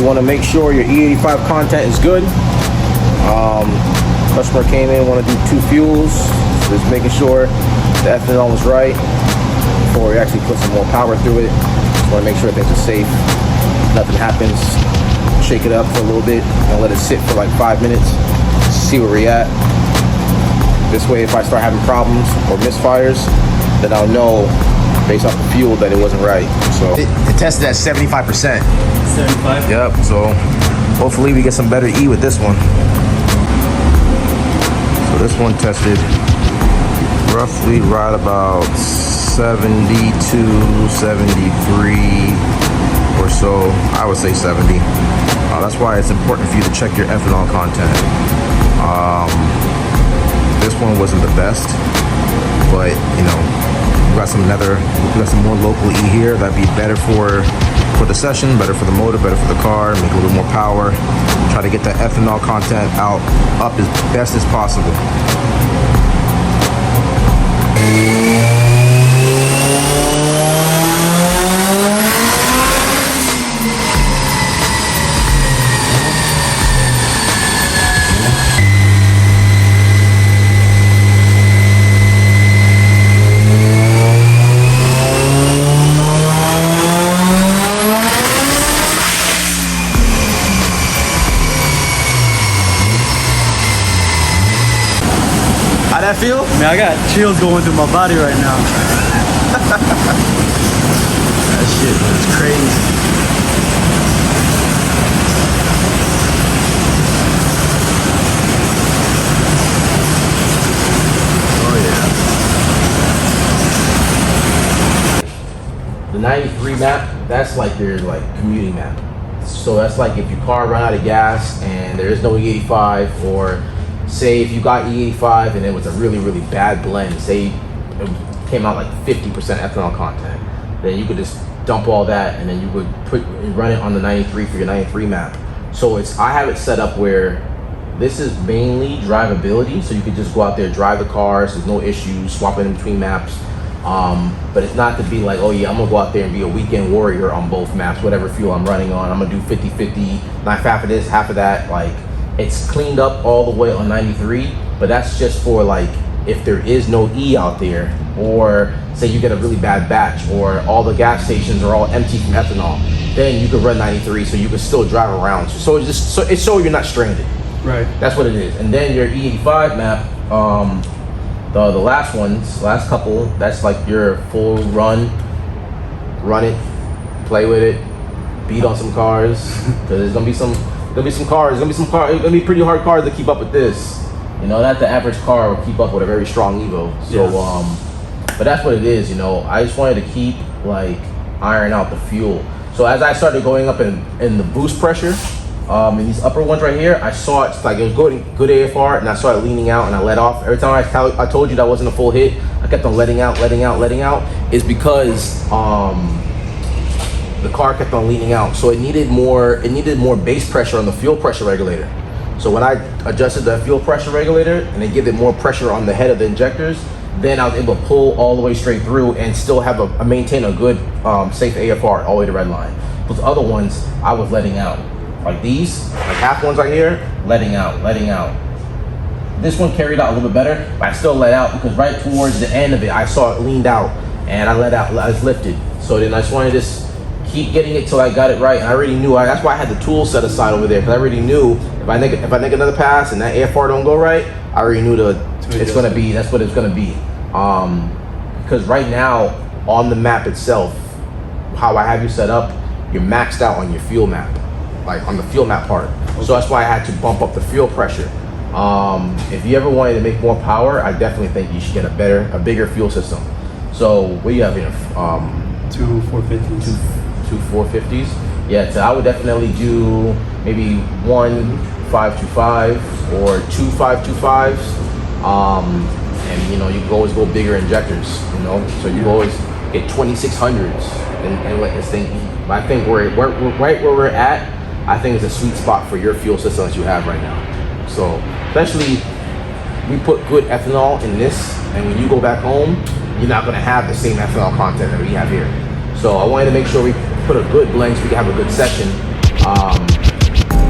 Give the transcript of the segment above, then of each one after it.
want to make sure your E85 content is good. Customer came in, want to do 2 fuels, so just making sure the ethanol is right before we actually put some more power through it. Just want to make sure things are safe, nothing happens. Shake it up for a little bit and let it sit for like 5 minutes, see where we're at. This way, if I start having problems or misfires, then I'll know based off the fuel that it wasn't right. So it tested at 75%. 75? Yep, so hopefully we get some better E with this one. So this one tested roughly right about 72, 73 or so. I would say 70. That's why it's important for you to check your ethanol content. This one wasn't the best, but you know, we got some more local E here that'd be better for the session, better for the motor, better for the car, make a little more power. Try to get that ethanol content up as best as possible. How'd that feel? Man, I got chills going through my body right now. That shit is crazy. Oh yeah. The 93 map, that's like your commuting map. So that's like if your car ran out of gas and there is no E85, or say if you got E85 and it was a really, really bad blend, say it came out like 50% ethanol content, then you could just dump all that and then you would run it on the 93 for your 93 map. So I have it set up where this is mainly drivability, so you could just go out there, drive the cars, there's no issues, swapping in between maps. But it's not to be like, oh yeah, I'm gonna go out there and be a weekend warrior on both maps, whatever fuel I'm running on, I'm gonna do 50-50, not half of this, half of that. Like, it's cleaned up all the way on 93, but that's just for like if there is no E out there, or say you get a really bad batch, or all the gas stations are all empty from ethanol, then you could run 93, so you could still drive around. So it's so you're not stranded. Right. That's what it is. And then your E85 map, the last couple, that's like your full run it, play with it, beat on some cars, because there's gonna be some cars, it's gonna be pretty hard cars to keep up with this. You know, that the average car will keep up with a very strong Evo. So, yeah. But that's what it is, you know. I just wanted to keep, iron out the fuel. So as I started going up in the boost pressure, in these upper ones right here, I saw it was good AFR, and I saw it leaning out, and I let off. Every time I told you that wasn't a full hit, I kept on letting out, is because the car kept on leaning out. So it needed more base pressure on the fuel pressure regulator. So when I adjusted the fuel pressure regulator and then give it more pressure on the head of the injectors, then I was able to pull all the way straight through and still have maintain a good safe AFR all the way to red line. Those other ones I was letting out. Like these, half ones right here, letting out. This one carried out a little bit better, but I still let out because right towards the end of it, I saw it leaned out and I let out, I was lifted. So then I just wanted to keep getting it till I got it right. And I already knew, that's why I had the tool set aside over there, because I already knew if I make another pass and that AFR don't go right, I already knew that's what it's gonna be. Because right now on the map itself, how I have you set up, you're maxed out on your fuel map, like on the fuel map part. Okay. So that's why I had to bump up the fuel pressure. If you ever wanted to make more power, I definitely think you should get a bigger fuel system. So what do you have here? Two 450s. Two 450s. Yeah, so I would definitely do maybe 1 525 or 2 525s. And you know, you can always go bigger injectors, you know, so you always get 2600s and let this thing eat. But I think right where we're at, I think it's a sweet spot for your fuel system that you have right now. So especially we put good ethanol in this, and when you go back home, you're not gonna have the same ethanol content that we have here. So I wanted to make sure we put a good blend so we can have a good session.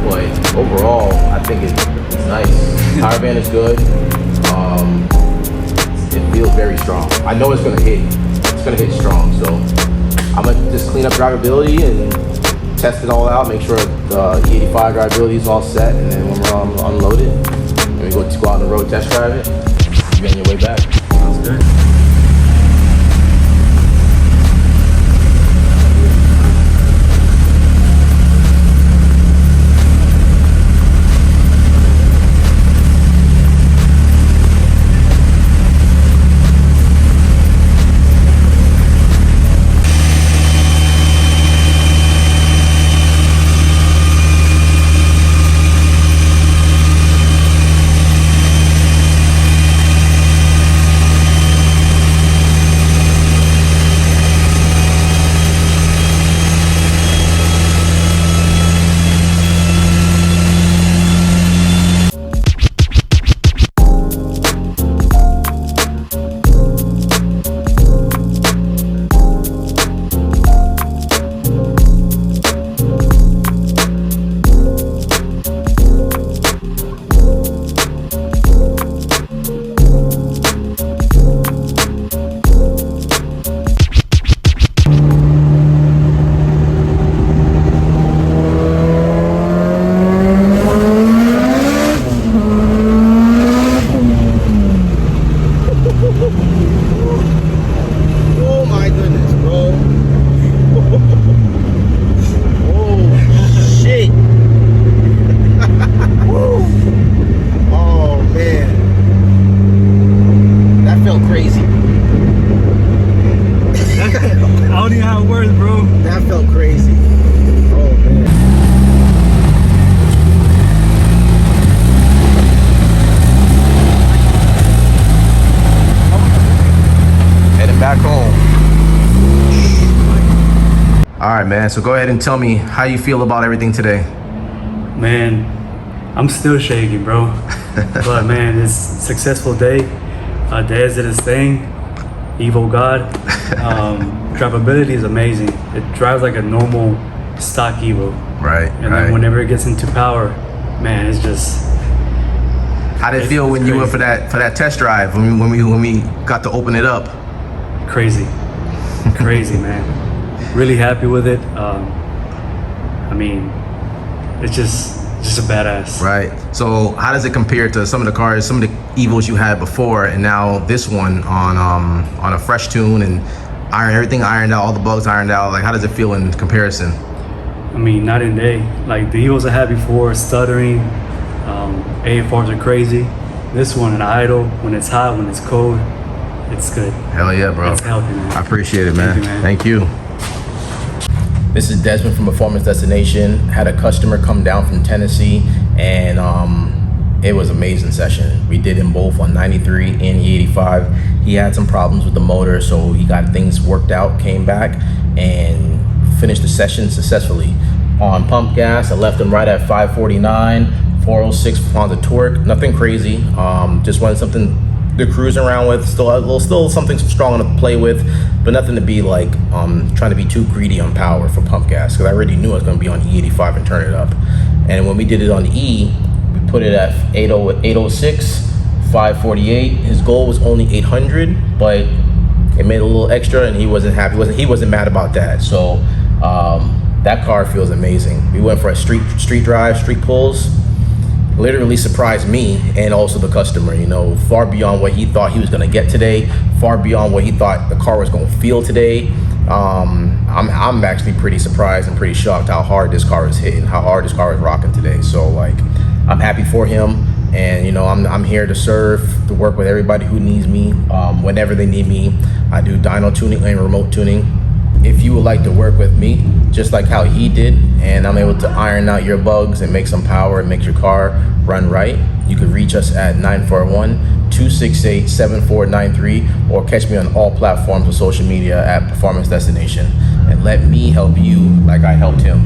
but overall, I think it's nice. Tire band is good. It feels very strong. I know it's gonna hit. It's gonna hit strong. So I'm gonna just clean up drivability and test it all out. Make sure the E85 drivability is all set, and then when we're unloaded, and we go out on the road, test drive it. You're on your way back. Sounds good. Oh my goodness, bro. Oh shit. Oh man. That felt crazy. I don't even have words, bro. That felt crazy. Oh man. Heading back home. All right, man. So go ahead and tell me how you feel about everything today. Man, I'm still shaking, bro. But man, it's a successful day. Dez did his thing. Evo God. Drivability is amazing. It drives like a normal stock Evo. Right. And then whenever it gets into power, man, it's just. How did it feel when you went for that test drive when we got to open it up? Crazy, man. Really happy with it. I mean, it's just a badass. Right. So how does it compare to some of the cars, some of the Evos you had before, and now this one on a fresh tune and everything ironed out, all the bugs ironed out? Like, how does it feel in comparison? I mean, night and day. Like the Evos I had before, stuttering, AFRs are crazy. This one, an idle, when it's hot, when it's cold, it's good. Hell yeah, bro. It's healthy, man. I appreciate it, man. Thank you, man. Thank you. This is Desmond from Performance Destination. Had a customer come down from Tennessee, and it was an amazing session. We did them both on 93 and E85. He had some problems with the motor, so he got things worked out, came back, and finished the session successfully. On pump gas, I left him right at 549, 406 pounds of torque. Nothing crazy. Just wanted something good cruising around with. Still something strong enough to play with, but nothing to be like trying to be too greedy on power for pump gas, because I already knew I was going to be on E85 and turn it up. And when we did it on E, we put it at 806, 548. His goal was only 800, but it made a little extra, and he wasn't happy. He wasn't mad about that. So that car feels amazing. We went for a street drive, street pulls. Literally surprised me and also the customer, you know, far beyond what he thought he was going to get today, far beyond what he thought the car was going to feel today. I'm actually pretty surprised and pretty shocked how hard this car is hitting, how hard this car is rocking today. So like, I'm happy for him, and you know, I'm here to serve, to work with everybody who needs me, whenever they need me. I do dyno tuning and remote tuning. If you would like to work with me, just like how he did, and I'm able to iron out your bugs and make some power and make your car run right, you can reach us at 941-268-7493, or catch me on all platforms of social media at Performance Destination, and let me help you like I helped him.